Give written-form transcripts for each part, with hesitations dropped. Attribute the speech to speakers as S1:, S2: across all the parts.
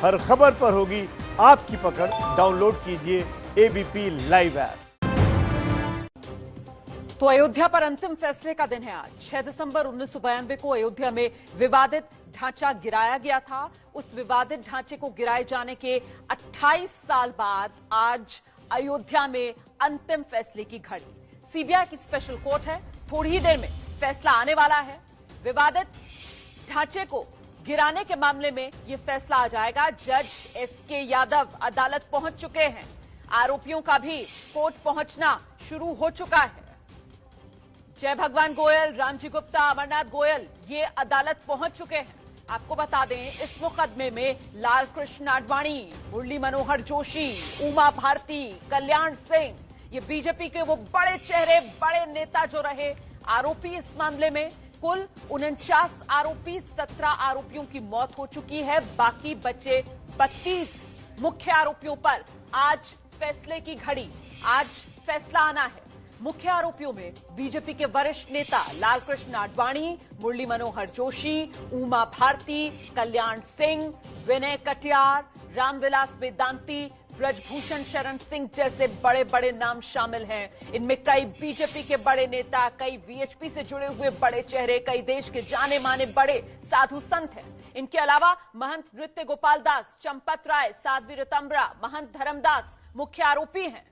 S1: हर खबर पर होगी आपकी पकड़। डाउनलोड कीजिए एबीपी लाइव ऐप।
S2: तो अयोध्या पर अंतिम फैसले का दिन है आज। 6 दिसंबर 1992 को अयोध्या में विवादित ढांचा गिराया गया था। उस विवादित ढांचे को गिराए जाने के 28 साल बाद आज अयोध्या में अंतिम फैसले की घड़ी। सीबीआई की स्पेशल कोर्ट है, थोड़ी ही देर में फैसला आने वाला है। विवादित ढांचे को गिराने के मामले में यह फैसला आ जाएगा। जज एसके यादव अदालत पहुंच चुके हैं। आरोपियों का भी कोर्ट पहुंचना शुरू हो चुका है। जय भगवान गोयल, रामजी गुप्ता, अमरनाथ गोयल ये अदालत पहुंच चुके हैं। आपको बता दें, इस मुकदमे में लाल कृष्ण आडवाणी, मुरली मनोहर जोशी, उमा भारती, कल्याण सिंह, ये बीजेपी के वो बड़े चेहरे, बड़े नेता जो रहे आरोपी इस मामले में। कुल 49 आरोपी, 17 आरोपियों की मौत हो चुकी है। बाकी बचे 32 मुख्य आरोपियों पर आज फैसले की घड़ी। आज फैसला आना है। मुख्य आरोपियों में बीजेपी के वरिष्ठ नेता लाल कृष्ण आडवाणी, मुरली मनोहर जोशी, उमा भारती, कल्याण सिंह, विनय कटियार, रामविलास वेदांती, ब्रजभूषण शरण सिंह जैसे बड़े बड़े नाम शामिल हैं। इनमें कई बीजेपी के बड़े नेता, कई वीएचपी से जुड़े हुए बड़े चेहरे, कई देश के जाने माने बड़े साधु संत हैं। इनके अलावा महंत नृत्य गोपाल दास, चंपत राय, साध्वी ऋतंबरा, महंत धर्मदास मुख्य आरोपी हैं।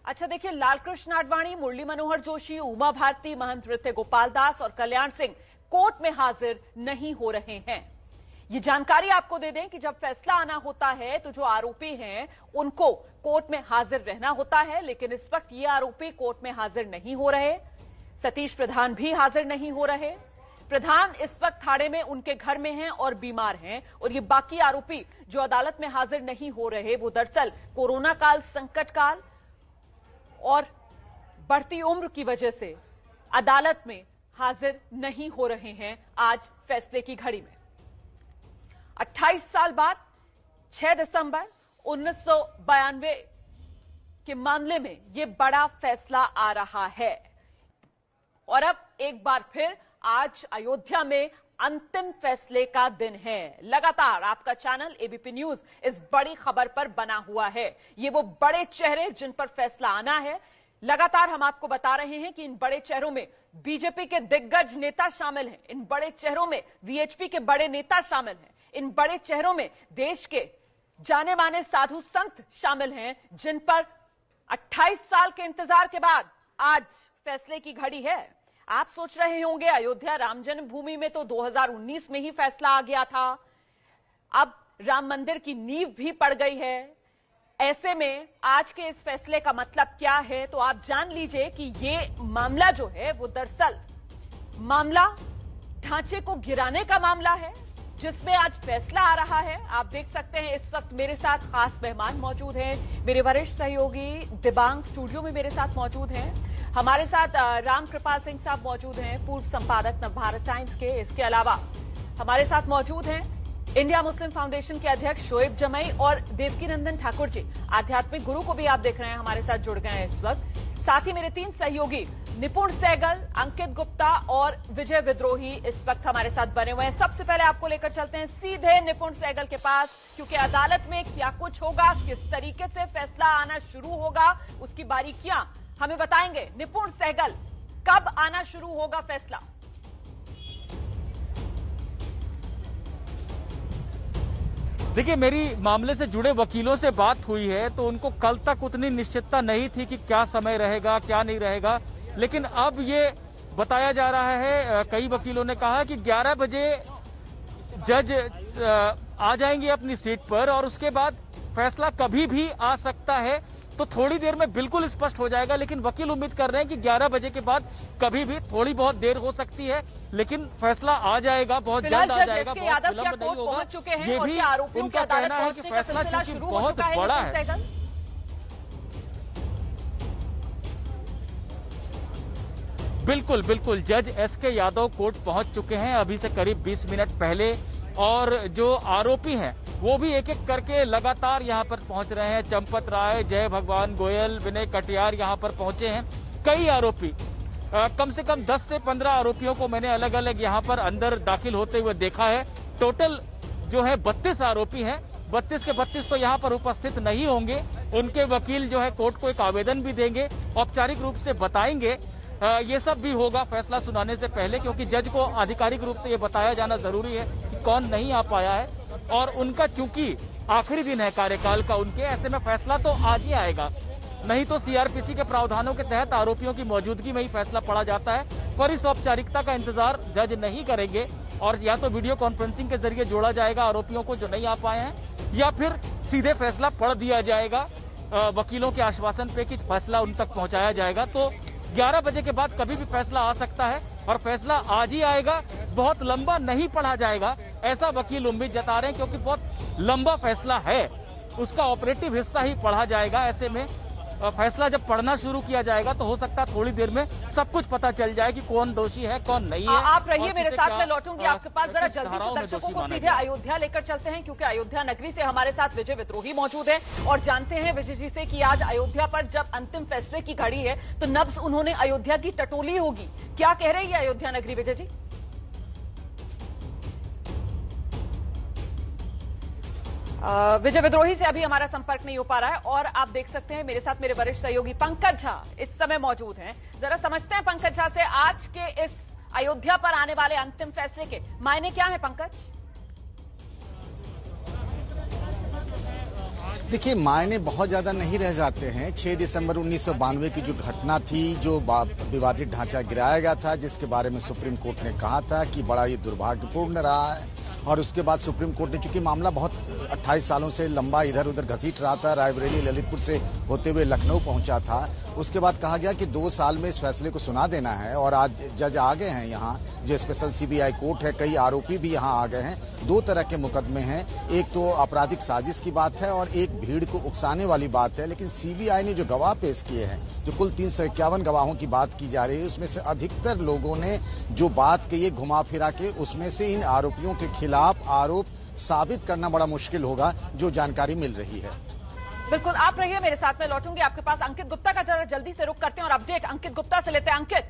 S2: अच्छा देखिए, लालकृष्ण आडवाणी, मुरली मनोहर जोशी, उमा भारती, महंत नृत्य गोपाल दास और कल्याण सिंह कोर्ट में हाजिर नहीं हो रहे हैं। ये जानकारी आपको दे दें कि जब फैसला आना होता है तो जो आरोपी हैं उनको कोर्ट में हाजिर रहना होता है, लेकिन इस वक्त ये आरोपी कोर्ट में हाजिर नहीं हो रहे। सतीश प्रधान भी हाजिर नहीं हो रहे। प्रधान इस वक्त थाने में उनके घर में हैं और बीमार हैं। और ये बाकी आरोपी जो अदालत में हाजिर नहीं हो रहे वो दरअसल कोरोना काल, संकट काल और बढ़ती उम्र की वजह से अदालत में हाजिर नहीं हो रहे हैं आज फैसले की घड़ी में। 28 साल बाद 6 दिसंबर 1992 के मामले में यह बड़ा फैसला आ रहा है। और अब एक बार फिर आज अयोध्या में अंतिम फैसले का दिन है। लगातार आपका चैनल एबीपी न्यूज इस बड़ी खबर पर बना हुआ है। ये वो बड़े चेहरे जिन पर फैसला आना है। लगातार हम आपको बता रहे हैं कि इन बड़े चेहरों में बीजेपी के दिग्गज नेता शामिल हैं। इन बड़े चेहरों में वीएचपी के बड़े नेता शामिल हैं। इन बड़े चेहरों में देश के जाने माने साधु संत शामिल हैं, जिन पर 28 साल के इंतजार के बाद आज फैसले की घड़ी है। आप सोच रहे होंगे अयोध्या राम जन्मभूमि में तो 2019 में ही फैसला आ गया था, अब राम मंदिर की नींव भी पड़ गई है। ऐसे में आज के इस फैसले का मतलब क्या है, तो आप जान लीजिए कि ये मामला जो है वो दरअसल मामला ढांचे को गिराने का मामला है, जिसमें आज फैसला आ रहा है। आप देख सकते हैं इस वक्त मेरे साथ खास मेहमान मौजूद हैं। मेरे वरिष्ठ सहयोगी दिबांग स्टूडियो में मेरे साथ मौजूद हैं। हमारे साथ राम कृपाल सिंह साहब मौजूद हैं, पूर्व संपादक नवभारत टाइम्स के। इसके अलावा हमारे साथ मौजूद हैं इंडिया मुस्लिम फाउंडेशन के अध्यक्ष शोएब जमई और देवकी नंदन ठाकुर जी, आध्यात्मिक गुरु को भी आप देख रहे हैं हमारे साथ जुड़ गए हैं इस वक्त। साथ ही मेरे 3 सहयोगी निपुण सहगल, अंकित गुप्ता और विजय विद्रोही इस वक्त हमारे साथ बने हुए हैं। सबसे पहले आपको लेकर चलते हैं सीधे निपुण सहगल के पास, क्योंकि अदालत में क्या कुछ होगा, किस तरीके से फैसला आना शुरू होगा, उसकी बारीकियां हमें बताएंगे निपुण सहगल। कब आना शुरू होगा फैसला?
S3: देखिए, मेरी मामले से जुड़े वकीलों से बात हुई है तो उनको कल तक उतनी निश्चितता नहीं थी कि क्या समय रहेगा, क्या नहीं रहेगा, लेकिन अब ये बताया जा रहा है, कई वकीलों ने कहा कि 11 बजे जज आ जाएंगे अपनी सीट पर और उसके बाद फैसला कभी भी आ सकता है। तो थोड़ी देर में बिल्कुल स्पष्ट हो जाएगा, लेकिन वकील उम्मीद कर रहे हैं कि 11 बजे के बाद कभी भी थोड़ी बहुत देर हो सकती है, लेकिन फैसला आ जाएगा, बहुत जल्द आ जाएगा, बहुत विलंब नहीं होगा। ये भी उनका कहना है कि फैसला चूंकि बहुत बड़ा है। बिल्कुल बिल्कुल, जज एसके यादव कोर्ट पहुंच चुके हैं अभी से करीब 20 मिनट पहले, और जो आरोपी हैं वो भी एक एक करके लगातार यहां पर पहुंच रहे हैं। चंपत राय, जय भगवान गोयल, विनय कटियार यहां पर पहुंचे हैं। कई आरोपी, कम से कम 10 से 15 आरोपियों को मैंने अलग अलग यहां पर अंदर दाखिल होते हुए देखा है। टोटल जो है 32 आरोपी हैं 32 के 32 तो यहाँ पर उपस्थित नहीं होंगे। उनके वकील जो है कोर्ट को एक आवेदन भी देंगे, औपचारिक रूप से बताएंगे। ये सब भी होगा फैसला सुनाने से पहले, क्योंकि जज को आधिकारिक रूप से ये बताया जाना जरूरी है कि कौन नहीं आ पाया है। और उनका चूंकि आखिरी दिन है कार्यकाल का उनके, ऐसे में फैसला तो आज ही आएगा। नहीं तो सीआरपीसी के प्रावधानों के तहत आरोपियों की मौजूदगी में ही फैसला पड़ा जाता है, पर इस औपचारिकता का इंतजार जज नहीं करेंगे और या तो वीडियो कॉन्फ्रेंसिंग के जरिए जोड़ा जाएगा आरोपियों को जो नहीं आ पाए हैं, या फिर सीधे फैसला पढ़ दिया जाएगा वकीलों के आश्वासन पे कि फैसला उन तक पहुंचाया जाएगा। तो 11 बजे के बाद कभी भी फैसला आ सकता है और फैसला आज ही आएगा। बहुत लंबा नहीं पढ़ा जाएगा, ऐसा वकील उम्मीद जता रहे हैं, क्योंकि बहुत लंबा फैसला है, उसका ऑपरेटिव हिस्सा ही पढ़ा जाएगा। ऐसे में फैसला जब पढ़ना शुरू किया जाएगा तो हो सकता है थोड़ी देर में सब कुछ पता चल जाए कि कौन दोषी है कौन नहीं है।
S2: आप रहिए मेरे साथ, में लौटूंगी आपके पास। जरा जल्दी से दर्शकों को सीधे अयोध्या लेकर चलते हैं, क्योंकि अयोध्या नगरी से हमारे साथ विजय विद्रोही मौजूद है और जानते हैं विजय जी से कि आज अयोध्या पर जब अंतिम फैसले की घड़ी है तो नब्ज उन्होंने अयोध्या की टटोली होगी। क्या कह रही है अयोध्या नगरी, विजय जी? विजय विद्रोही से अभी हमारा संपर्क नहीं हो पा रहा है और आप देख सकते हैं मेरे साथ मेरे वरिष्ठ सहयोगी पंकज झा इस समय मौजूद हैं। जरा समझते हैं पंकज झा से आज के इस अयोध्या पर आने वाले अंतिम फैसले के मायने क्या है। पंकज,
S4: देखिए, मायने बहुत ज्यादा नहीं रह जाते हैं। 6 दिसंबर 1992 की जो घटना थी, जो विवादित ढांचा गिराया गया था, जिसके बारे में सुप्रीम कोर्ट ने कहा था कि बड़ा ये दुर्भाग्यपूर्ण रहा है, और उसके बाद सुप्रीम कोर्ट ने, चूंकि मामला बहुत 28 सालों से लंबा इधर उधर घसीट रहा था, रायबरेली ललितपुर से होते हुए लखनऊ पहुंचा था, उसके बाद कहा गया कि 2 साल में इस फैसले को सुना देना है। और आज जज आ गए हैं यहाँ, जो स्पेशल सीबीआई कोर्ट है, कई आरोपी भी यहाँ आ गए हैं। 2 तरह के मुकदमे हैं, एक तो आपराधिक साजिश की बात है और एक भीड़ को उकसाने वाली बात है। लेकिन सीबीआई ने जो गवाह पेश किए हैं, जो कुल 351 गवाहों की बात की जा रही है, उसमें से अधिकतर लोगों ने जो बात कही है घुमा फिरा के, उसमें से इन आरोपियों के खिलाफ आरोप साबित करना बड़ा मुश्किल होगा, जो जानकारी मिल रही है।
S2: बिल्कुल, आप रहिए मेरे साथ में लौटूंगी आपके पास। अंकित गुप्ता का जरा जल्दी से रुक करते हैं और अपडेट अंकित गुप्ता से लेते हैं। अंकित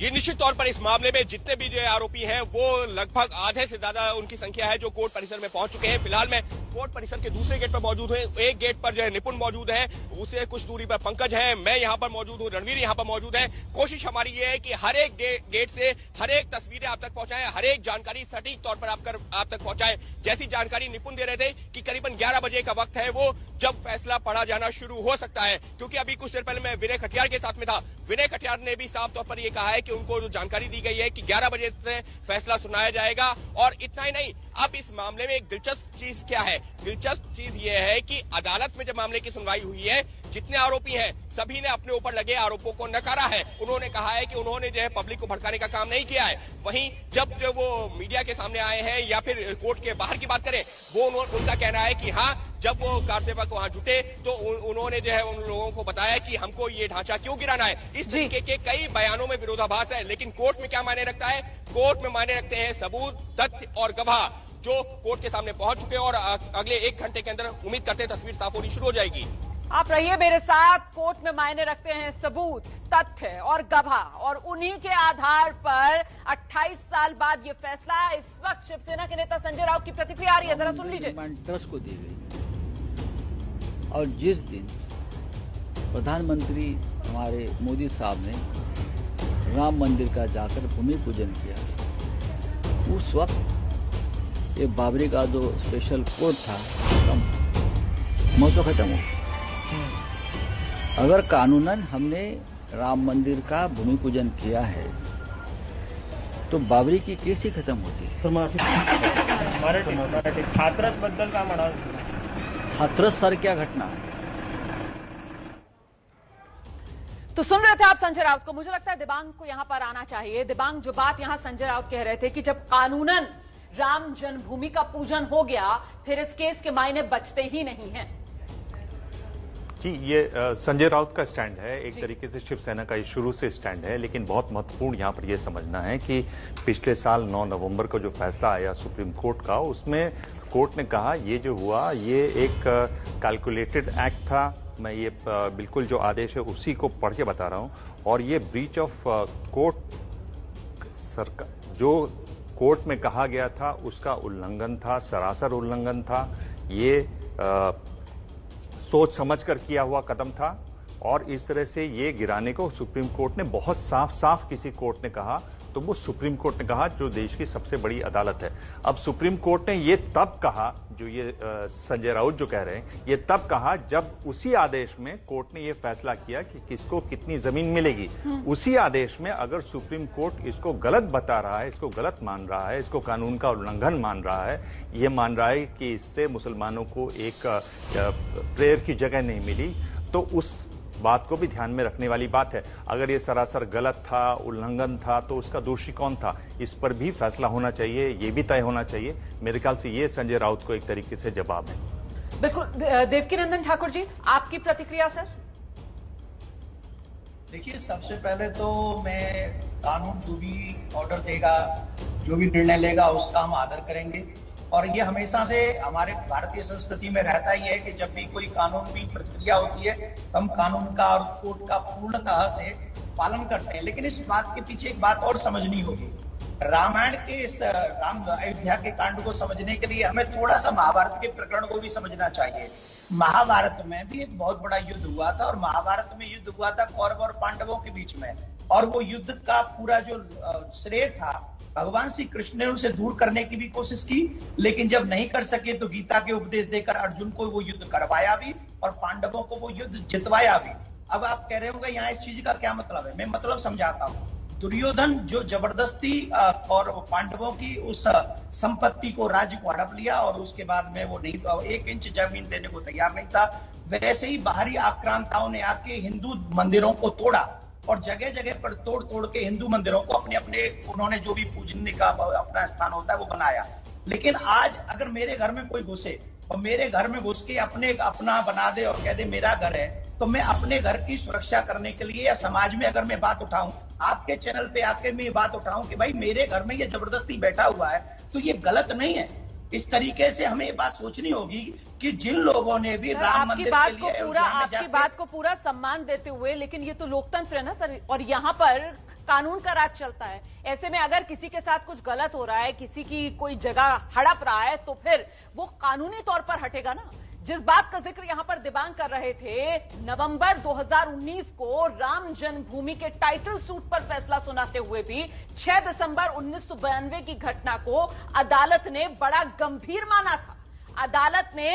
S5: ये निश्चित तौर पर इस मामले में जितने भी जो आरोपी हैं वो लगभग आधे से ज्यादा उनकी संख्या है जो कोर्ट परिसर में पहुंच चुके हैं। फिलहाल मैं कोर्ट परिसर के दूसरे गेट पर मौजूद हूं। एक गेट पर जो है निपुण मौजूद है, उससे कुछ दूरी पर पंकज है, मैं यहाँ पर मौजूद हूँ, रणवीर यहाँ पर मौजूद है। कोशिश हमारी ये है कि हर एक गेट से हर एक तस्वीरें आप तक पहुंचाएं, हर एक जानकारी सटीक तौर पर आप तक पहुंचाएं। जैसी जानकारी निपुण दे रहे थे कि करीबन 11 बजे का वक्त है वो जब फैसला पढ़ा जाना शुरू हो सकता है, क्योंकि अभी कुछ देर पहले मैं विनय खटियार के साथ में था। विनय खटियार ने भी साफ तौर पर यह कहा है कि उनको जो जानकारी दी गई है कि 11 बजे से फैसला सुनाया जाएगा। और इतना ही नहीं, अब इस मामले में एक दिलचस्प चीज क्या है, दिलचस्प चीज यह है कि अदालत में जब मामले की सुनवाई हुई है, जितने आरोपी हैं सभी ने अपने ऊपर लगे आरोपों को नकारा है। उन्होंने कहा है कि उन्होंने जो है पब्लिक को भड़काने का काम नहीं किया है। वहीं जब जो वो मीडिया के सामने आए हैं या फिर कोर्ट के बाहर की बात करें, वो उनका कहना है कि हाँ, जब वो कार सेवक वहां जुटे तो उन्होंने जो है उन लोगों को बताया कि हमको ये ढांचा क्यों गिराना है। इस तरीके के कई बयानों में विरोधाभास है। लेकिन कोर्ट में क्या मायने रखता है? कोर्ट में मायने रखते हैं सबूत, तथ्य और गवाह, जो कोर्ट के सामने पहुंच चुके हैं और अगले 1 घंटे के अंदर उम्मीद करते हैं तस्वीर साफ होनी शुरू हो जाएगी।
S2: आप रहिए मेरे साथ। कोर्ट में मायने रखते हैं सबूत, तथ्य और गवाह, और उन्हीं के आधार पर 28 साल बाद ये फैसला। इस वक्त शिवसेना के नेता संजय राउत की प्रतिक्रिया आ रही है, जरा सुन लीजिए।
S6: ट्रस्ट को दी गई और जिस दिन प्रधानमंत्री हमारे मोदी साहब ने राम मंदिर का जाकर भूमि पूजन किया, उस वक्त ये बाबरी का जो स्पेशल कोर्ट था मौत खत्म हो। अगर कानूनन हमने राम मंदिर का भूमि पूजन किया है तो बाबरी की केस ही खत्म होती है।
S7: हाथरस बद्दल का म्हणाल?
S6: हाथरस सारख्या घटना
S2: तो सुन रहे थे आप संजय राउत को। मुझे लगता है दिबांग को यहां पर आना चाहिए। दिबांग, जो बात यहां संजय राउत कह रहे थे कि जब कानूनन राम जन्मभूमि का पूजन हो गया फिर इस केस के मायने बचते ही नहीं हैं।
S8: जी, ये संजय राउत का स्टैंड है, एक तरीके से शिवसेना का ये शुरू से स्टैंड है। लेकिन बहुत महत्वपूर्ण यहाँ पर यह समझना है कि पिछले साल 9 नवंबर को जो फैसला आया सुप्रीम कोर्ट का, उसमें कोर्ट ने कहा ये जो हुआ ये एक कैलकुलेटेड एक्ट था। मैं ये बिल्कुल जो आदेश है उसी को पढ़ के बता रहा हूं। और ये ब्रीच ऑफ कोर्ट सरकार, जो कोर्ट में कहा गया था उसका उल्लंघन था, सरासर उल्लंघन था। ये सोच समझकर किया हुआ कदम था और इस तरह से ये गिराने को सुप्रीम कोर्ट ने बहुत साफ साफ किसी कोर्ट ने कहा तो वो सुप्रीम कोर्ट ने कहा, जो देश की सबसे बड़ी अदालत है। अब सुप्रीम कोर्ट ने ये तब कहा, जो ये संजय राउत जो कह रहे हैं, ये तब कहा जब उसी आदेश में कोर्ट ने ये फैसला किया कि किसको कितनी जमीन मिलेगी। उसी आदेश में अगर सुप्रीम कोर्ट इसको गलत बता रहा है, इसको गलत मान रहा है, इसको कानून का उल्लंघन मान रहा है, ये मान रहा है कि इससे मुसलमानों को एक प्रेयर की जगह नहीं मिली, तो उस बात को भी ध्यान में रखने वाली बात है। अगर ये सरासर गलत था, उल्लंघन था, तो उसका दोषी कौन था, इस पर भी फैसला होना चाहिए, ये भी तय होना चाहिए। मेरे ख्याल से ये संजय राउत को एक तरीके से जवाब है।
S2: बिल्कुल। देवकीनंदन ठाकुर जी, आपकी प्रतिक्रिया सर?
S9: देखिए, सबसे पहले तो मैं कानून जो भी ऑर्डर देगा, जो भी निर्णय लेगा, उसका हम आदर करेंगे। और ये हमेशा से हमारे भारतीय संस्कृति में रहता ही है कि जब भी कोई कानून की प्रक्रिया होती है तो हम कानून का और कोर्ट का पूर्णतः से पालन करते हैं। लेकिन इस बात के पीछे एक बात और समझनी होगी। रामायण के इस राम अयोध्या के कांड को समझने के लिए हमें थोड़ा सा महाभारत के प्रकरण को भी समझना चाहिए। महाभारत में भी एक बहुत बड़ा युद्ध हुआ था और महाभारत में युद्ध हुआ था कौरव और पांडवों के बीच में, और वो युद्ध का पूरा जो श्रेय था भगवान श्री कृष्ण ने उसे दूर करने की भी कोशिश की, लेकिन जब नहीं कर सके तो गीता के उपदेश देकर अर्जुन को वो युद्ध करवाया भी और पांडवों को वो युद्ध जितवाया भी। अब आप कह रहे होंगे यहाँ इस चीज का क्या मतलब है, मैं मतलब समझाता हूँ। दुर्योधन जो जबरदस्ती और पांडवों की उस संपत्ति को, राज्य को हड़प लिया और उसके बाद में वो नहीं, 1 इंच जमीन देने को तैयार नहीं था, वैसे ही बाहरी आक्रांताओं ने आके हिंदू मंदिरों को तोड़ा और जगह जगह पर तोड़ तोड़ के हिंदू मंदिरों को अपने अपने, उन्होंने जो भी पूजने का अपना स्थान होता है वो बनाया। लेकिन आज अगर मेरे घर में कोई घुसे और मेरे घर में घुस के अपना बना दे और कह दे मेरा घर है, तो मैं अपने घर की सुरक्षा करने के लिए या समाज में अगर मैं बात उठाऊं, आपके चैनल पे आके मैं ये बात उठाऊं कि भाई मेरे घर में ये जबरदस्ती बैठा हुआ है, तो ये गलत नहीं है। इस तरीके से हमें ये बात सोचनी होगी कि जिन लोगों ने भी राम मंदिर के लिए
S2: आपकी बात को पूरा सम्मान देते हुए, लेकिन ये तो लोकतंत्र है ना सर, और यहाँ पर कानून का राज चलता है। ऐसे में अगर किसी के साथ कुछ गलत हो रहा है, किसी की कोई जगह हड़प रहा है, तो फिर वो कानूनी तौर पर हटेगा ना। जिस बात का जिक्र यहां पर दिबांग कर रहे थे, नवंबर 2019 को राम जन्मभूमि के टाइटल सूट पर फैसला सुनाते हुए भी 6 दिसंबर 1992 की घटना को अदालत ने बड़ा गंभीर माना था। अदालत ने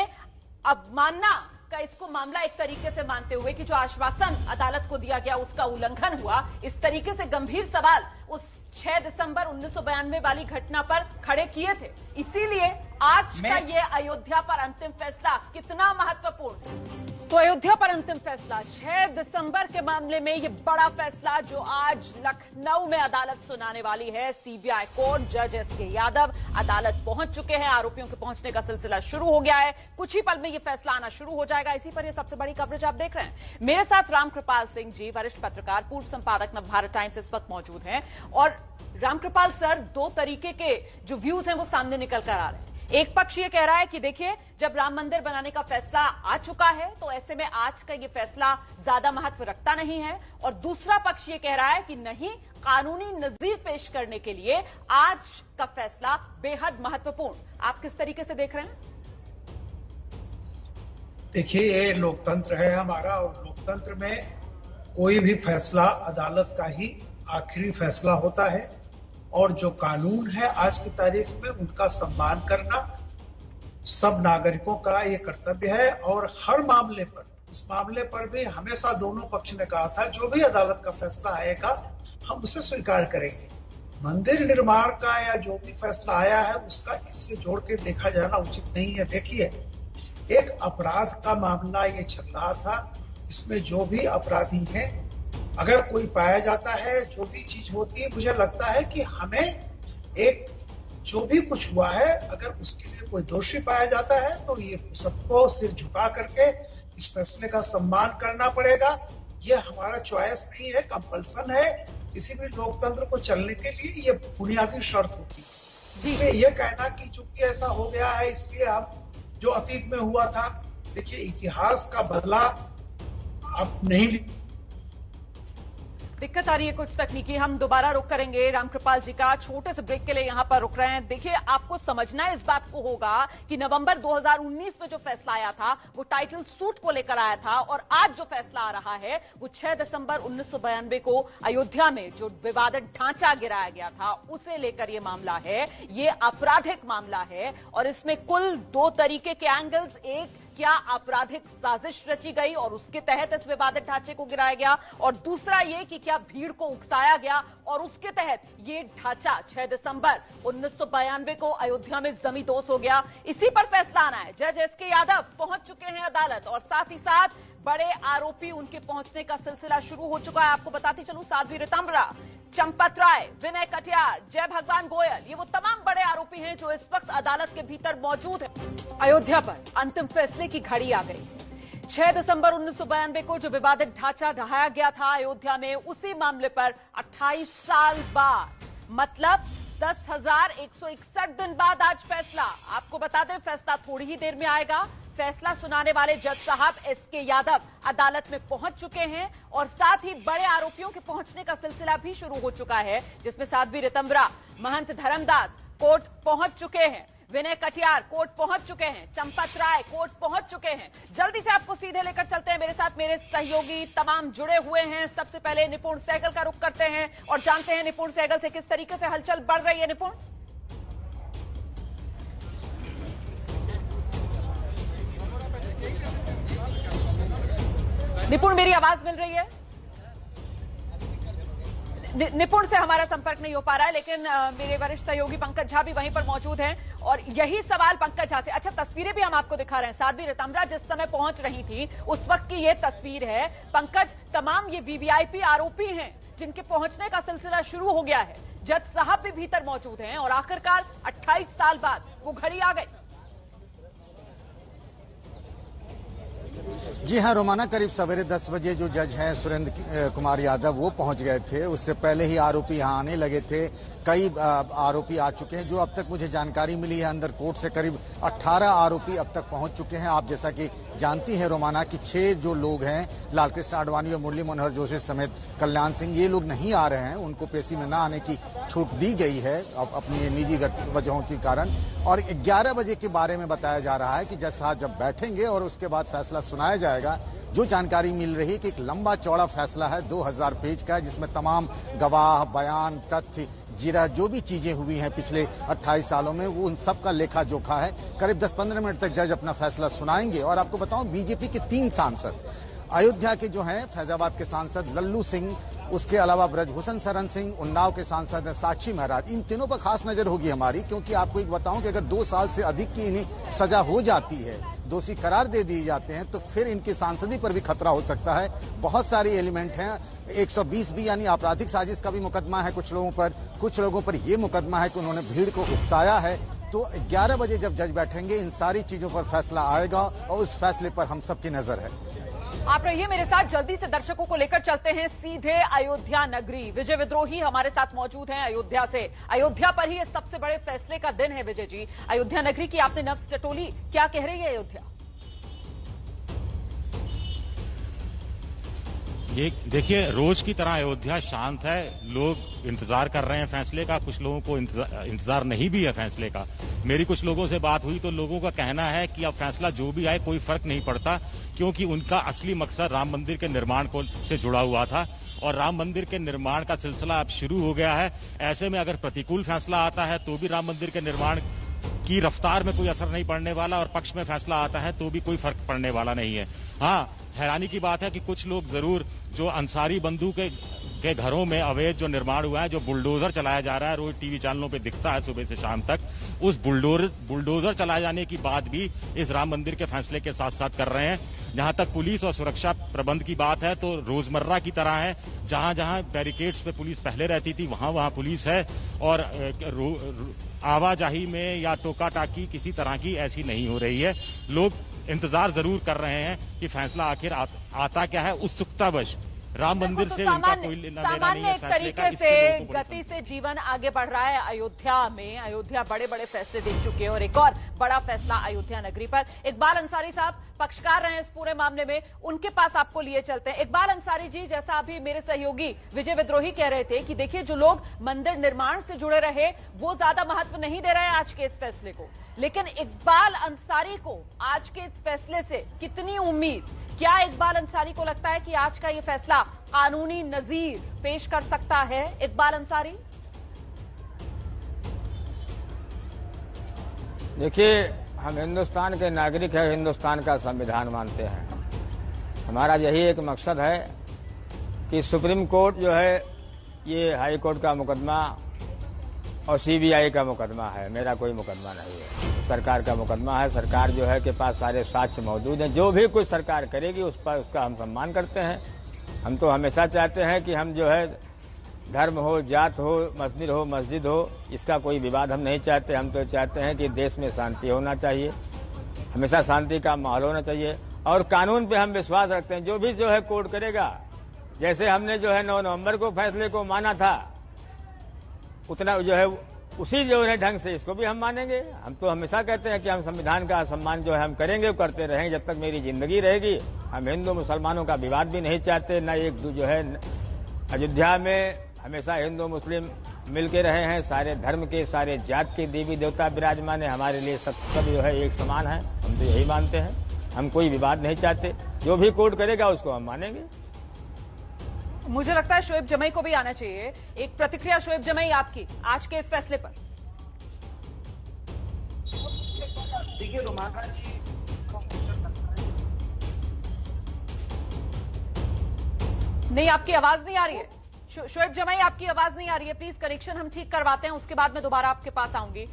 S2: अवमानना का इसको मामला एक तरीके से मानते हुए कि जो आश्वासन अदालत को दिया गया उसका उल्लंघन हुआ, इस तरीके से गंभीर सवाल उस 6 दिसंबर 1992 वाली घटना पर खड़े किए थे। इसीलिए आज का ये अयोध्या पर अंतिम फैसला कितना महत्वपूर्ण। तो अयोध्या पर अंतिम फैसला 6 दिसंबर के मामले में ये बड़ा फैसला जो आज लखनऊ में अदालत सुनाने वाली है। सीबीआई कोर्ट, जज एसके यादव अदालत पहुंच चुके हैं। आरोपियों के पहुंचने का सिलसिला शुरू हो गया है। कुछ ही पल में ये फैसला आना शुरू हो जाएगा। इसी पर ये सबसे बड़ी कवरेज आप देख रहे हैं। मेरे साथ रामकृपाल सिंह जी, वरिष्ठ पत्रकार, पूर्व संपादक नवभारत टाइम्स, इस वक्त मौजूद हैं। और रामकृपाल सर, 2 तरीके के जो व्यूज हैं वो सामने निकल कर आ रहे हैं। एक पक्ष ये कह रहा है कि देखिए, जब राम मंदिर बनाने का फैसला आ चुका है तो ऐसे में आज का ये फैसला ज्यादा महत्व रखता नहीं है, और दूसरा पक्ष ये कह रहा है कि नहीं, कानूनी नजीर पेश करने के लिए आज का फैसला बेहद महत्वपूर्ण। आप किस तरीके से देख रहे हैं?
S10: देखिए, ये लोकतंत्र है हमारा, और लोकतंत्र में कोई भी फैसला अदालत का ही आखिरी फैसला होता है, और जो कानून है आज की तारीख में उनका सम्मान करना सब नागरिकों का ये कर्तव्य है। और हर मामले पर, इस मामले पर भी हमेशा दोनों पक्ष ने कहा था जो भी अदालत का फैसला आएगा हम उसे स्वीकार करेंगे। मंदिर निर्माण का या जो भी फैसला आया है उसका इससे जोड़ के देखा जाना उचित नहीं है। देखिए, एक अपराध का मामला ये चल रहा था, इसमें जो भी अपराधी हैं, अगर कोई पाया जाता है, जो भी चीज होती है, मुझे लगता है कि हमें एक जो भी कुछ हुआ है अगर उसके लिए कोई दोषी पाया जाता है तो ये सबको सिर झुका करके इस फैसले का सम्मान करना पड़ेगा। ये हमारा चॉइस नहीं है, कंपल्सन है। किसी भी लोकतंत्र को चलने के लिए ये बुनियादी शर्त होती है। इसलिए ये कहना कि चूंकि ऐसा हो गया है इसलिए हम, जो अतीत में हुआ था, देखिए इतिहास का बदला अब नहीं।
S2: दिक्कत आ रही है कुछ तकनीकी, हम दोबारा रुक करेंगे रामकृपाल जी का, छोटे से ब्रेक के लिए यहां पर रुक रहे हैं। देखिए, आपको समझना इस बात को होगा कि नवंबर 2019 में जो फैसला आया था वो टाइटल सूट को लेकर आया था, और आज जो फैसला आ रहा है वो 6 दिसंबर 1992 को अयोध्या में जो विवादित ढांचा गिराया गया था उसे लेकर ये मामला है। ये आपराधिक मामला है और इसमें कुल 2 तरीके के एंगल्स, एक क्या आपराधिक साजिश रची गई और उसके तहत इस विवादित ढांचे को गिराया गया, और दूसरा ये कि क्या भीड़ को उकसाया गया और उसके तहत ये ढांचा 6 दिसंबर 1992 को अयोध्या में जमींदोज हो गया। इसी पर फैसला आना है। जज एसके यादव पहुंच चुके हैं अदालत, और साथ ही साथ बड़े आरोपी उनके पहुंचने का सिलसिला शुरू हो चुका है। आपको बताती चलूं, साध्वी रितंबरा, चंपत राय, विनय कटियार, जय भगवान गोयल, ये वो तमाम बड़े आरोपी हैं जो इस वक्त अदालत के भीतर मौजूद हैं। अयोध्या पर अंतिम फैसले की घड़ी आ गई। 6 दिसंबर 1992 को जो विवादित ढांचा ढहाया गया था अयोध्या में, उसी मामले पर 28 साल बाद, मतलब 10,161 दिन बाद आज फैसला। आपको बता दें, फैसला थोड़ी ही देर में आएगा। फैसला सुनाने वाले जज साहब एसके यादव अदालत में पहुंच चुके हैं, और साथ ही बड़े आरोपियों के पहुंचने का सिलसिला भी शुरू हो चुका है, जिसमें साध्वी रितंबरा, महंत धर्मदास कोर्ट पहुंच चुके हैं, विनय कटियार कोर्ट पहुंच चुके हैं, चंपत राय कोर्ट पहुंच चुके हैं। जल्दी से आपको सीधे लेकर चलते हैं, मेरे साथ मेरे सहयोगी तमाम जुड़े हुए हैं। सबसे पहले निपुण सहगल का रुख करते हैं और जानते हैं निपुण सहगल से किस तरीके से हलचल बढ़ रही है। निपुण, निपुण मेरी आवाज मिल रही है? निपुण से हमारा संपर्क नहीं हो पा रहा है, लेकिन मेरे वरिष्ठ सहयोगी पंकज झा भी वहीं पर मौजूद हैं, और यही सवाल पंकज झा से। अच्छा, तस्वीरें भी हम आपको दिखा रहे हैं। साध्वी रितंबरा जिस समय पहुंच रही थी उस वक्त की ये तस्वीर है। पंकज, तमाम ये वीवीआईपी आरोपी हैं जिनके पहुंचने का सिलसिला शुरू हो गया है। जज साहब भी भीतर मौजूद हैं, और आखिरकार 28 साल बाद वो घड़ी आ गई।
S4: जी हाँ रोमाना, करीब सवेरे 10 बजे जो जज हैं सुरेंद्र कुमार यादव वो पहुंच गए थे। उससे पहले ही आरोपी यहाँ आने लगे थे। कई आरोपी आ चुके हैं। जो अब तक मुझे जानकारी मिली है, अंदर कोर्ट से करीब 18 आरोपी अब तक पहुंच चुके हैं। आप जैसा कि जानती हैं रोमाना कि 6 जो लोग हैं, लालकृष्ण आडवाणी और मुरली मनोहर जोशी समेत कल्याण सिंह, ये लोग नहीं आ रहे हैं। उनको पेशी में न आने की छूट दी गई है अपनी निजी वजहों के कारण। और 11 बजे के बारे में बताया जा रहा है कि जज साहब जब बैठेंगे और उसके बाद फैसला सुनाया जाएगा। जो जानकारी मिल रही है कि एक लंबा चौड़ा फैसला है, 2000 पेज का, जिसमें तमाम गवाह, बयान, तथ्य, जीरा, जो भी चीजें हुई हैं पिछले 28 सालों में, वो उन सब का लेखा जोखा है। करीब 10-15 मिनट तक जज अपना फैसला सुनाएंगे। और आपको बताऊं, बीजेपी के 3 सांसद, अयोध्या के जो हैं फैजाबाद के सांसद लल्लू सिंह, उसके अलावा ब्रजभूषण शरण सिंह, उन्नाव के सांसद हैं साक्षी महाराज, इन तीनों पर खास नजर होगी हमारी। क्योंकि आपको एक बताऊं कि अगर 2 साल से अधिक की इन्हें सजा हो जाती है, दोषी करार दे दिए जाते हैं, तो फिर इनकी सांसदी पर भी खतरा हो सकता है। बहुत सारे एलिमेंट हैं। 120 भी यानी आपराधिक साजिश का भी मुकदमा है कुछ लोगों पर। कुछ लोगों पर यह मुकदमा है कि उन्होंने भीड़ को उकसाया है। तो 11 बजे जब जज बैठेंगे, इन सारी चीजों पर फैसला आएगा, और उस फैसले पर हम सबकी नजर है।
S2: आप रहिए मेरे साथ, जल्दी से दर्शकों को लेकर चलते हैं सीधे अयोध्या नगरी। विजय विद्रोही हमारे साथ मौजूद हैं अयोध्या से। अयोध्या पर ही ये सबसे बड़े फैसले का दिन है। विजय जी, अयोध्या नगरी की आपने नब्ज टटोली, क्या कह रही है अयोध्या?
S11: ये देखिए, रोज की तरह अयोध्या शांत है। लोग इंतजार कर रहे हैं फैसले का। कुछ लोगों को इंतजार नहीं भी है फैसले का। मेरी कुछ लोगों से बात हुई तो लोगों का कहना है कि अब फैसला जो भी आए कोई फर्क नहीं पड़ता, क्योंकि उनका असली मकसद राम मंदिर के निर्माण से जुड़ा हुआ था, और राम मंदिर के निर्माण का सिलसिला अब शुरू हो गया है। ऐसे में अगर प्रतिकूल फैसला आता है तो भी राम मंदिर के निर्माण की रफ्तार में कोई असर नहीं पड़ने वाला, और पक्ष में फैसला आता है तो भी कोई फर्क पड़ने वाला नहीं है। हाँ, हैरानी की बात है कि कुछ लोग जरूर, जो अंसारी बंधु के घरों में अवैध जो निर्माण हुआ है, जो बुलडोजर चलाया जा रहा है, रोज टीवी चैनलों पे दिखता है सुबह से शाम तक, उस बुलडोजर चलाए जाने की बात भी इस राम मंदिर के फैसले के साथ साथ कर रहे हैं। जहां तक पुलिस और सुरक्षा प्रबंध की बात है तो रोजमर्रा की तरह है। जहां जहां बैरिकेड्स पे पुलिस पहले रहती थी वहां पुलिस है, और आवाजाही में या टोका टाकी किसी तरह की ऐसी नहीं हो रही है। लोग इंतजार जरूर कर रहे हैं कि फैसला आखिर आता क्या है। उत्सुकतावश राम मंदिर से उनका कोई लेना देना नहीं है।
S2: एक तरीके से गति से जीवन आगे बढ़ रहा है अयोध्या में। अयोध्या बड़े बड़े फैसले देख चुके हैं, और एक और बड़ा फैसला अयोध्या नगरी पर। इकबाल अंसारी साहब, पक्षकार रहे हैं इस पूरे मामले में, उनके पास आपको लिए चलते हैं। इकबाल अंसारी जी, जैसा अभी मेरे सहयोगी विजय विद्रोही कह रहे थे कि देखिए जो लोग मंदिर निर्माण से जुड़े रहे वो ज्यादा महत्व नहीं दे रहे हैं आज के इस फैसले को, लेकिन इकबाल अंसारी को आज के इस फैसले से कितनी उम्मीद? क्या इकबाल अंसारी को लगता है कि आज का ये फैसला कानूनी नजीर पेश कर सकता है? इकबाल अंसारी,
S12: देखिए, हम हिंदुस्तान के नागरिक हैं, हिंदुस्तान का संविधान मानते हैं। हमारा यही एक मकसद है कि सुप्रीम कोर्ट जो है ये हाई कोर्ट का मुकदमा और सीबीआई का मुकदमा है, मेरा कोई मुकदमा नहीं है, सरकार का मुकदमा है। सरकार जो है के पास सारे साक्ष्य मौजूद हैं, जो भी कुछ सरकार करेगी उस पर उसका हम सम्मान करते हैं। हम तो हमेशा चाहते हैं कि हम जो है धर्म हो, जात हो, मस्जिद हो, इसका कोई विवाद हम नहीं चाहते। हम तो चाहते हैं कि देश में शांति होना चाहिए, हमेशा शांति का माहौल होना चाहिए और कानून पे हम विश्वास रखते हैं। जो भी जो है कोर्ट करेगा, जैसे हमने जो है 9 नवंबर को फैसले को माना था, उतना जो है उसी जो है ढंग से इसको भी हम मानेंगे। हम तो हमेशा कहते हैं कि हम संविधान का सम्मान जो है हम करेंगे, करते रहेंगे जब तक मेरी जिंदगी रहेगी। हम हिंदू मुसलमानों का विवाद भी नहीं चाहते, न एक जो है अयोध्या में हमेशा हिंदू मुस्लिम मिलके रहे हैं, सारे धर्म के, सारे जात के देवी देवता विराजमान है। हमारे लिए सब जो है एक समान है, हम तो यही मानते हैं। हम कोई विवाद नहीं चाहते, जो भी कोर्ट करेगा उसको हम मानेंगे।
S2: मुझे लगता है शोएब जमई को भी आना चाहिए। एक प्रतिक्रिया शोएब जमई आपकी आज के इस फैसले पर।
S9: देखिए रोमाना जी,
S2: नहीं, आपकी आवाज नहीं आ रही है शोएब जमई, आपकी आवाज नहीं आ रही है। प्लीज कनेक्शन हम ठीक करवाते हैं, उसके बाद मैं दोबारा आपके पास आऊंगी।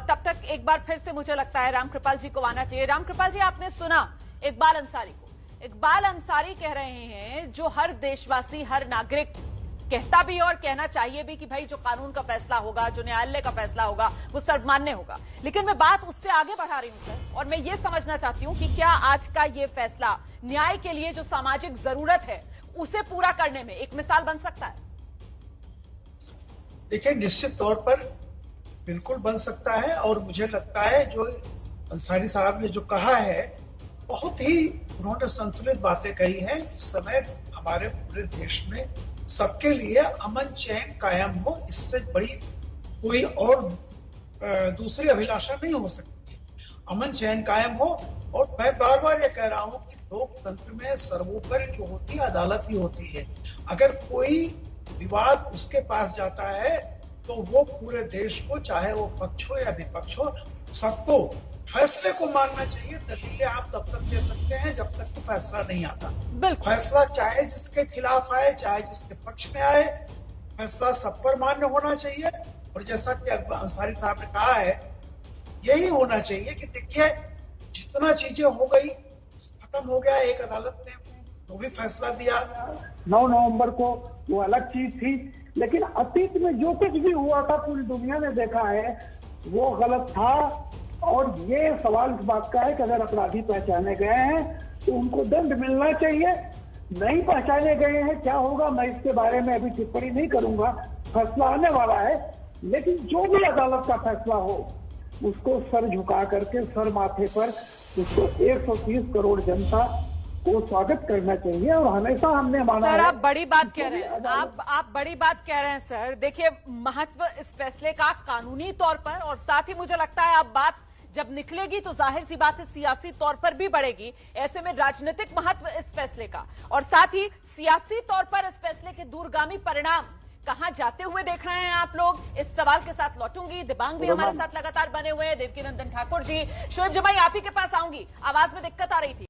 S2: तब तक एक बार फिर से मुझे लगता है रामकृपाल जी को आना चाहिए। रामकृपाल जी, आपने सुना इकबाल अंसारी को। इकबाल अंसारी कह रहे हैं जो हर देशवासी, हर नागरिक कहता भी और कहना चाहिए भी कि भाई जो कानून का फैसला होगा, जो न्यायालय का फैसला होगा वो सर्वमान्य होगा। लेकिन मैं बात उससे आगे बढ़ा रही हूं सर, और मैं ये समझना चाहती हूं कि क्या आज का ये फैसला न्याय के लिए जो सामाजिक जरूरत है उसे पूरा करने में एक मिसाल बन सकता है?
S10: देखिए, निश्चित तौर पर बिल्कुल बन सकता है और मुझे लगता है जो अंसारी साहब ने जो कहा है बहुत ही उन्होंने संतुलित बातें कही हैं। इस समय हमारे पूरे देश में सबके लिए अमन चैन कायम हो, इससे बड़ी कोई और दूसरी अभिलाषा नहीं हो सकती। अमन चैन कायम हो, और मैं बार बार ये कह रहा हूं कि लोकतंत्र में सर्वोपरि जो होती है अदालत ही होती है। अगर कोई विवाद उसके पास जाता है तो वो पूरे देश को, चाहे वो पक्ष हो या विपक्ष हो, सबको फैसले को मानना चाहिए। दलीलें आप तब तक दे सकते हैं जब तक तो फैसला नहीं आता। फैसला चाहे जिसके खिलाफ आए, चाहे जिसके पक्ष में आए, फैसला सब पर मान्य होना चाहिए। और जैसा कि अंसारी साहब ने कहा है, यही होना चाहिए कि देखिए जितना चीजें हो गई खत्म हो गया। एक अदालत ने जो भी फैसला दिया
S13: 9 नवंबर को वो अलग चीज थी, लेकिन अतीत में जो कुछ भी हुआ था पूरी दुनिया ने देखा है वो गलत था। और ये सवाल इस बात का है कि अगर अपराधी पहचाने गए हैं तो उनको दंड मिलना चाहिए। नहीं पहचाने गए हैं, क्या होगा मैं इसके बारे में अभी टिप्पणी नहीं करूंगा, फैसला आने वाला है। लेकिन जो भी अदालत का फैसला हो उसको सर झुका करके, सर माथे पर उसको 130 करोड़ जनता को स्वागत करना चाहिए। और हमेशा हमने माना
S2: सर,
S13: है।
S2: आप बड़ी बात कह रहे हैं, आप बड़ी बात कह रहे हैं सर। देखिए, महत्व इस फैसले का कानूनी तौर पर, और साथ ही मुझे लगता है अब बात जब निकलेगी तो जाहिर सी बात है सियासी तौर पर भी बढ़ेगी। ऐसे में राजनीतिक महत्व इस फैसले का, और साथ ही सियासी तौर पर इस फैसले के दूरगामी परिणाम कहां जाते हुए देख रहे हैं आप लोग, इस सवाल के साथ लौटूंगी। दिबांग भी हमारे साथ लगातार बने हुए हैं, देवकीनंदन ठाकुर जी। शोएब जमाई, आप ही के पास आऊंगी, आवाज में दिक्कत आ रही थी।